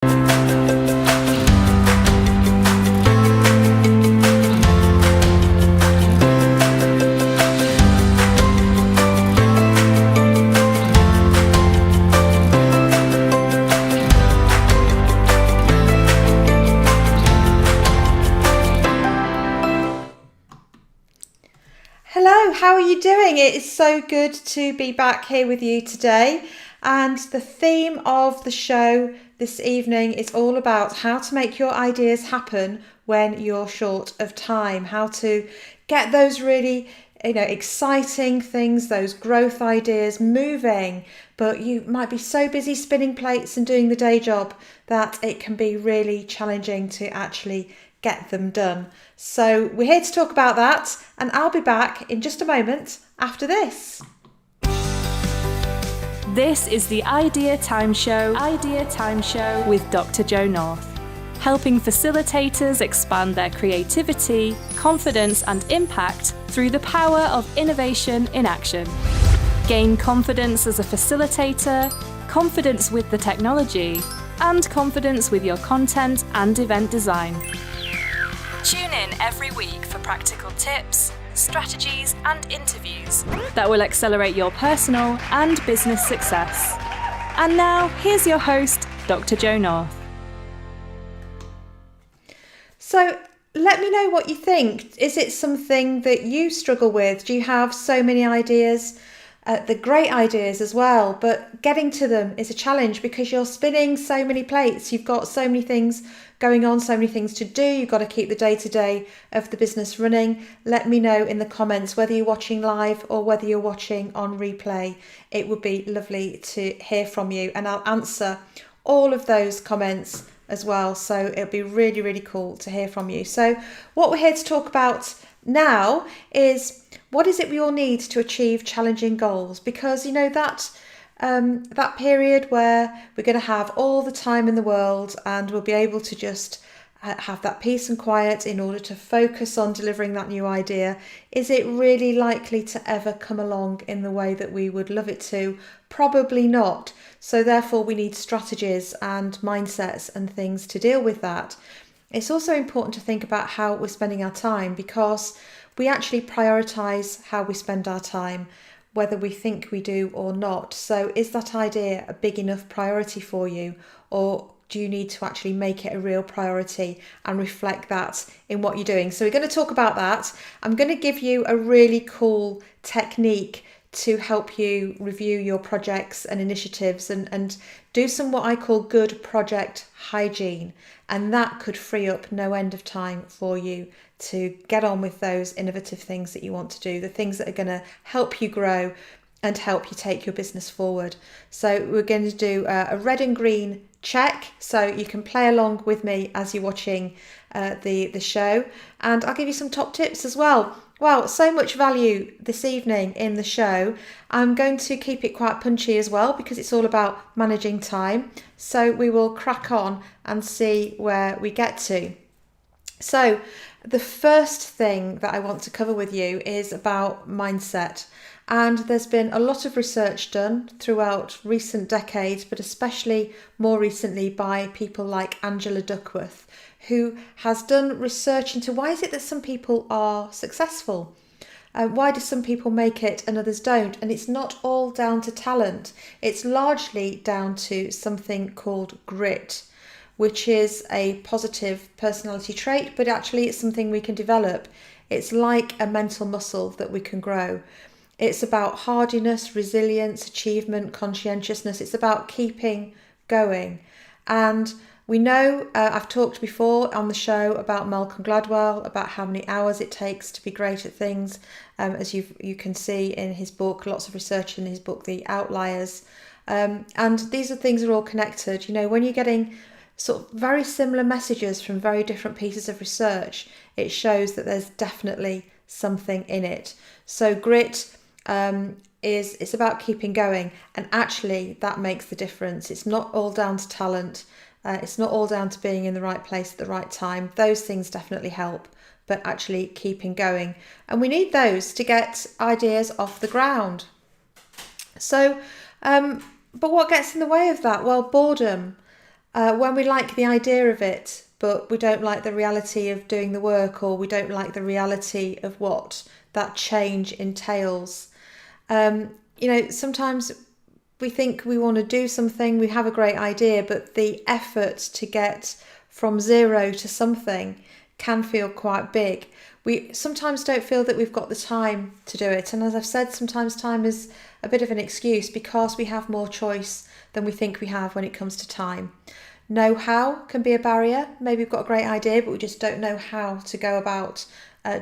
Hello, how are you doing? It is so good to be back here with you today. And the theme of the show this evening is all about how to make your ideas happen when you're short of time, how to get those really exciting things, those growth ideas moving, but you might be so busy spinning plates and doing the day job that it can be really challenging to actually get them done. So we're here to talk about that, and I'll be back in just a moment after this. This is the Idea Time Show with Dr. Jo North, helping facilitators expand their creativity, confidence and impact through the power of innovation in action. Gain confidence as a facilitator, confidence with the technology, and confidence with your content and event design. Tune in every week for practical tips, strategies, and interviews that will accelerate your personal and business success. And now, here's your host, Dr. Jo North. So, let me know what you think. Is it something that you struggle with? Do you have so many ideas? The great ideas as well, but getting to them is a challenge because you're spinning so many plates. You've got so many things going on, so many things to do. You've got to keep the day-to-day of the business running. Let me know in the comments whether you're watching live or whether you're watching on replay. It would be lovely to hear from you, and I'll answer all of those comments as well. So it'll be really, really cool to hear from you. So what we're here to talk about now is what is it we all need to achieve challenging goals? Because that period where we're going to have all the time in the world and we'll be able to just have that peace and quiet in order to focus on delivering that new idea. Is it really likely to ever come along in the way that we would love it to? Probably not. So therefore we need strategies and mindsets and things to deal with that. It's also important to think about how we're spending our time, because we actually prioritise how we spend our time, whether we think we do or not. So is that idea a big enough priority for you, or do you need to actually make it a real priority and reflect that in what you're doing? So we're going to talk about that. I'm going to give you a really cool technique to help you review your projects and initiatives and do some what I call good project hygiene. And that could free up no end of time for you to get on with those innovative things that you want to do, the things that are going to help you grow and help you take your business forward. So we're going to do a red and green check, so you can play along with me as you're watching the show, and I'll give you some top tips as well. Wow, so much value this evening in the show. I'm going to keep it quite punchy as well because it's all about managing time. So we will crack on and see where we get to. So the first thing that I want to cover with you is about mindset. And there's been a lot of research done throughout recent decades, but especially more recently by people like Angela Duckworth, who has done research into why is it that some people are successful? Why do some people make it and others don't? And it's not all down to talent. It's largely down to something called grit, which is a positive personality trait, but actually it's something we can develop. It's like a mental muscle that we can grow. It's about hardiness, resilience, achievement, conscientiousness. It's about keeping going. And we know, I've talked before on the show about Malcolm Gladwell, about how many hours it takes to be great at things. As you can see in his book, lots of research in his book, The Outliers. And these things are all connected. You know, when you're getting sort of very similar messages from very different pieces of research, it shows that there's definitely something in it. So grit it's about keeping going, and actually that makes the difference. It's not all down to talent. It's not all down to being in the right place at the right time. Those things definitely help, but actually keeping going. And we need those to get ideas off the ground. So, but what gets in the way of that? Well, boredom. when we like the idea of it, but we don't like the reality of doing the work, or we don't like the reality of what that change entails. Sometimes we think we want to do something, we have a great idea, but the effort to get from zero to something can feel quite big. We sometimes don't feel that we've got the time to do it. And as I've said, sometimes time is a bit of an excuse because we have more choice than we think we have when it comes to time. Know-how can be a barrier. Maybe we've got a great idea, but we just don't know how to go about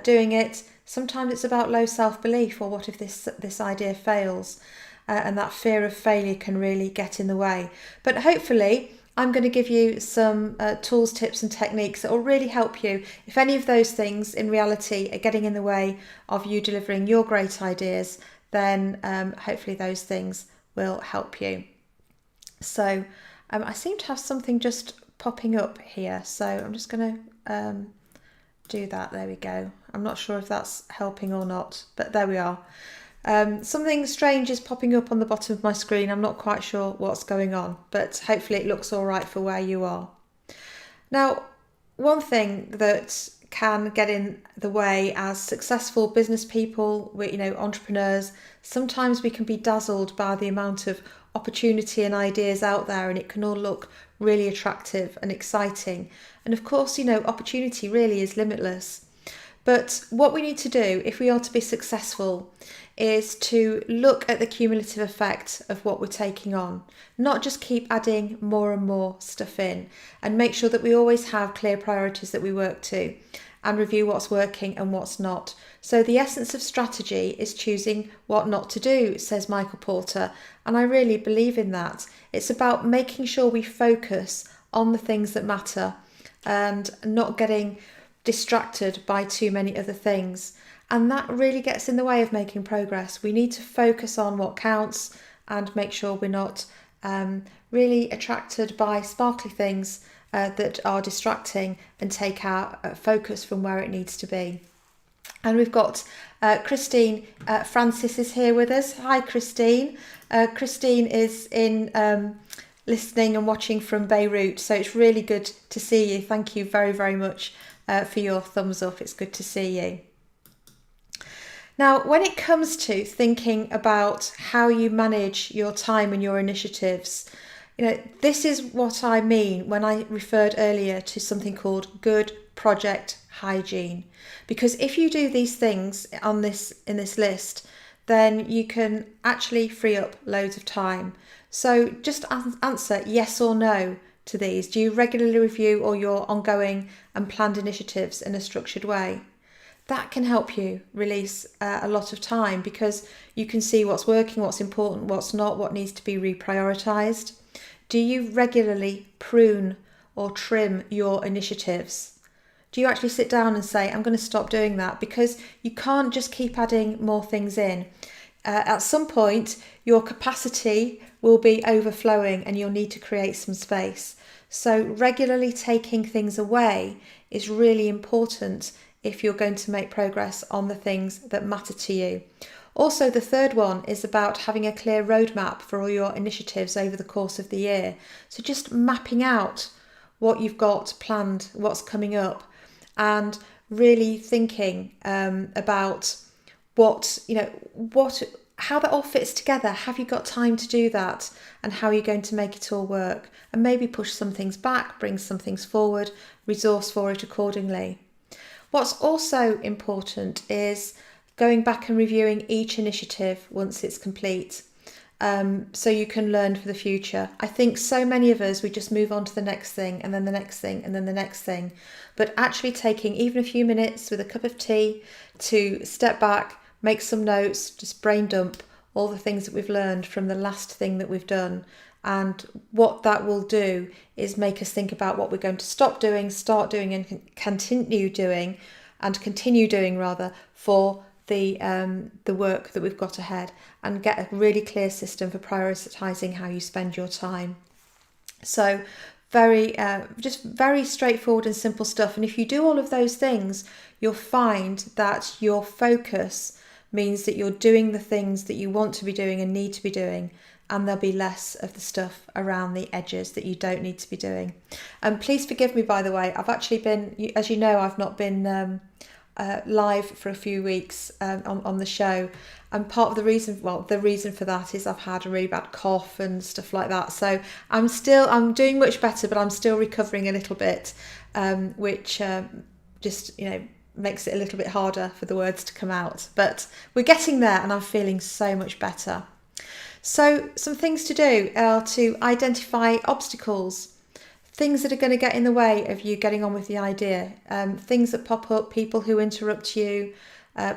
doing it. Sometimes it's about low self-belief, or what if this idea fails? And that fear of failure can really get in the way. But hopefully, I'm going to give you some tools, tips and techniques that will really help you. If any of those things in reality are getting in the way of you delivering your great ideas, then hopefully those things will help you. So I seem to have something just popping up here. So I'm just going to do that. There we go. I'm not sure if that's helping or not, but there we are. Something strange is popping up on the bottom of my screen. I'm not quite sure what's going on, but hopefully it looks all right for where you are. Now, one thing that can get in the way as successful business people, entrepreneurs, sometimes we can be dazzled by the amount of opportunity and ideas out there, and it can all look really attractive and exciting. And of course, opportunity really is limitless. But what we need to do if we are to be successful is to look at the cumulative effect of what we're taking on, not just keep adding more and more stuff in, and make sure that we always have clear priorities that we work to and review what's working and what's not. So the essence of strategy is choosing what not to do, says Michael Porter, and I really believe in that. It's about making sure we focus on the things that matter and not getting distracted by too many other things. And that really gets in the way of making progress. We need to focus on what counts and make sure we're not really attracted by sparkly things that are distracting and take our focus from where it needs to be. And we've got Christine Francis is here with us. Hi, Christine. Christine is in listening and watching from Beirut, so it's really good to see you. Thank you very, very much for your thumbs up. It's good to see you. Now, when it comes to thinking about how you manage your time and your initiatives, this is what I mean when I referred earlier to something called good project hygiene. Because if you do these things in this list, then you can actually free up loads of time. So just answer yes or no to these. Do you regularly review all your ongoing and planned initiatives in a structured way? That can help you release a lot of time, because you can see what's working, what's important, what's not, what needs to be reprioritised. Do you regularly prune or trim your initiatives? Do you actually sit down and say, I'm going to stop doing that? Because you can't just keep adding more things in. At some point, your capacity will be overflowing and you'll need to create some space. So regularly taking things away is really important if you're going to make progress on the things that matter to you. Also, the third one is about having a clear roadmap for all your initiatives over the course of the year. So just mapping out what you've got planned, what's coming up, and really thinking about how that all fits together. Have you got time to do that? And how are you going to make it all work? And maybe push some things back, bring some things forward, resource for it accordingly. What's also important is going back and reviewing each initiative once it's complete, so you can learn for the future. I think so many of us, we just move on to the next thing and then the next thing and then the next thing. But actually taking even a few minutes with a cup of tea to step back, make some notes, just brain dump all the things that we've learned from the last thing that we've done. And what that will do is make us think about what we're going to stop doing, start doing and continue doing for the work that we've got ahead, and get a really clear system for prioritising how you spend your time. So very straightforward and simple stuff. And if you do all of those things, you'll find that your focus means that you're doing the things that you want to be doing and need to be doing, and there'll be less of the stuff around the edges that you don't need to be doing. Please forgive me, by the way, I've actually been, as you know, I've not been live for a few weeks on the show, and part of the reason for that is I've had a really bad cough and stuff like that, so I'm doing much better, but I'm still recovering a little bit, which just makes it a little bit harder for the words to come out, but we're getting there and I'm feeling so much better. So some things to do are to identify obstacles, things that are going to get in the way of you getting on with the idea, things that pop up, people who interrupt you,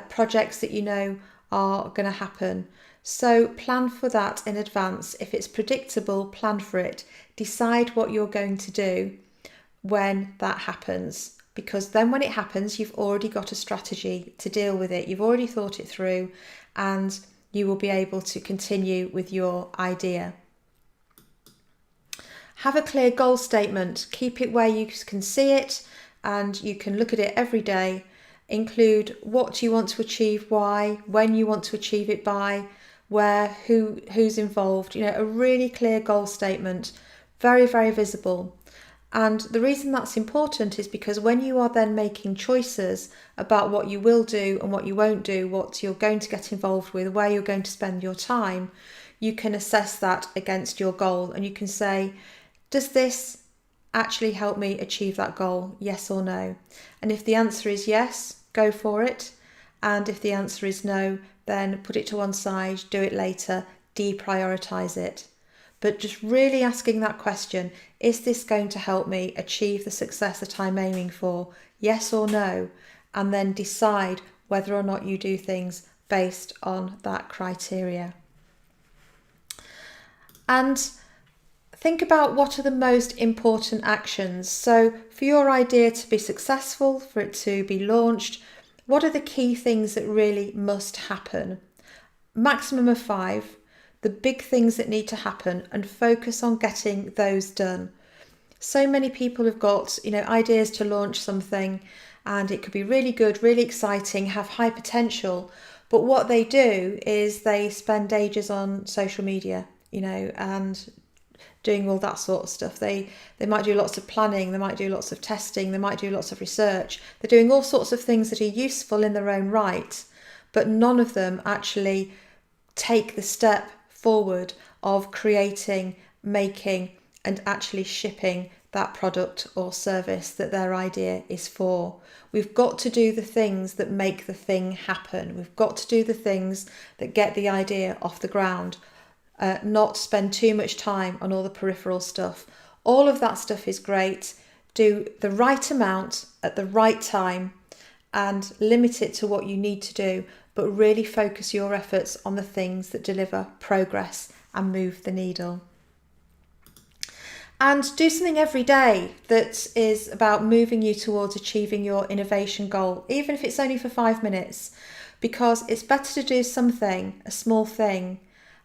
projects that you know are going to happen. So plan for that in advance. If it's predictable, plan for it. Decide what you're going to do when that happens, because then when it happens, you've already got a strategy to deal with it. You've already thought it through, and you will be able to continue with your idea. Have a clear goal statement. Keep it where you can see it and you can look at it every day. Include what you want to achieve, why, when you want to achieve it by, where, who's involved. A really clear goal statement, very, very visible. And the reason that's important is because when you are then making choices about what you will do and what you won't do, what you're going to get involved with, where you're going to spend your time, you can assess that against your goal and you can say, does this actually help me achieve that goal? Yes or no? And if the answer is yes, go for it. And if the answer is no, then put it to one side, do it later, deprioritize it. But just really asking that question, is this going to help me achieve the success that I'm aiming for? Yes or no? And then decide whether or not you do things based on that criteria. And think about what are the most important actions. So for your idea to be successful, for it to be launched, what are the key things that really must happen? Maximum of 5. The big things that need to happen, and focus on getting those done. So many people have got, ideas to launch something, and it could be really good, really exciting, have high potential. But what they do is they spend ages on social media, and doing all that sort of stuff. They might do lots of planning, they might do lots of testing, they might do lots of research. They're doing all sorts of things that are useful in their own right, but none of them actually take the step forward of creating, making, and actually shipping that product or service that their idea is for. We've got to do the things that make the thing happen. We've got to do the things that get the idea off the ground, not spend too much time on all the peripheral stuff. All of that stuff is great. Do the right amount at the right time and limit it to what you need to do, but really focus your efforts on the things that deliver progress and move the needle. And do something every day that is about moving you towards achieving your innovation goal, even if it's only for 5 minutes, because it's better to do something, a small thing,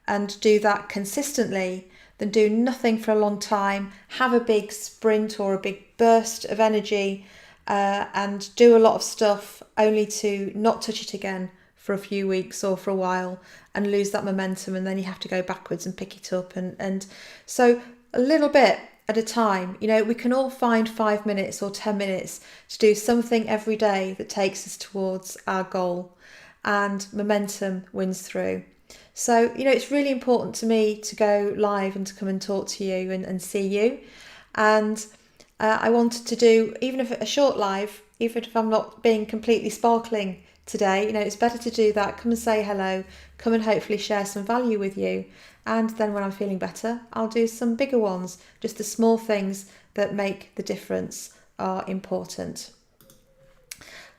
and do that consistently than do nothing for a long time, have a big sprint or a big burst of energy, and do a lot of stuff only to not touch it again for a few weeks or for a while and lose that momentum, and then you have to go backwards and pick it up. And so a little bit at a time, we can all find 5 minutes or 10 minutes to do something every day that takes us towards our goal, and momentum wins through. So, it's really important to me to go live and to come and talk to you and see you. And I wanted to do, even if a short live, even if I'm not being completely sparkling today, it's better to do that. Come and say hello, come and hopefully share some value with you. And then when I'm feeling better, I'll do some bigger ones. Just the small things that make the difference are important.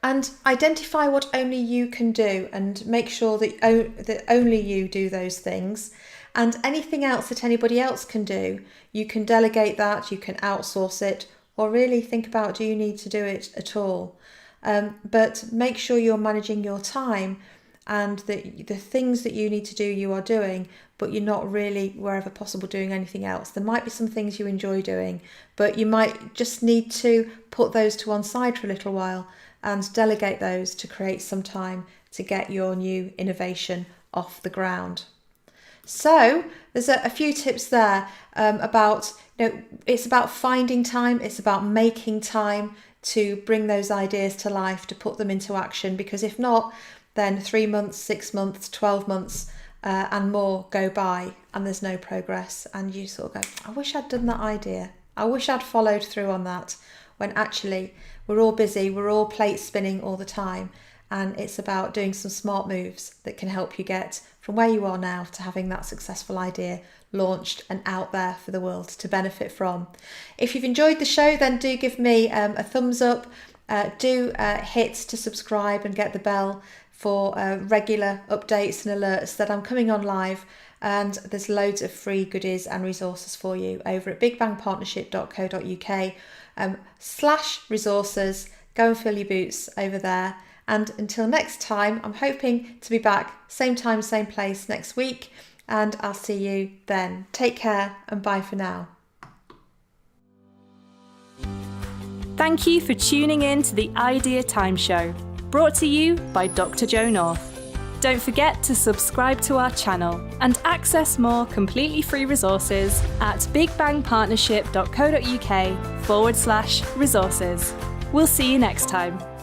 And identify what only you can do and make sure that only you do those things. And anything else that anybody else can do, you can delegate that, you can outsource it, or really think about, do you need to do it at all? But make sure you're managing your time and that the things that you need to do, you are doing, but you're not really, wherever possible, doing anything else. There might be some things you enjoy doing, but you might just need to put those to one side for a little while and delegate those to create some time to get your new innovation off the ground. So there's a few tips there about, it's about finding time, it's about making time to bring those ideas to life, to put them into action, because if not, then 3 months, 6 months, 12 months and more go by and there's no progress, and you sort of go, I wish I'd done that idea. I wish I'd followed through on that, when actually we're all busy, we're all plate spinning all the time, and it's about doing some smart moves that can help you get from where you are now to having that successful idea launched and out there for the world to benefit from. If you've enjoyed the show, then do give me a thumbs up, do hit to subscribe and get the bell for regular updates and alerts that I'm coming on live, and there's loads of free goodies and resources for you over at bigbangpartnership.co.uk/resources. Go and fill your boots over there. And until next time, I'm hoping to be back same time, same place next week, and I'll see you then. Take care and bye for now. Thank you for tuning in to the Idea Time Show, brought to you by Dr. Jo North. Don't forget to subscribe to our channel and access more completely free resources at bigbangpartnership.co.uk/resources. We'll see you next time.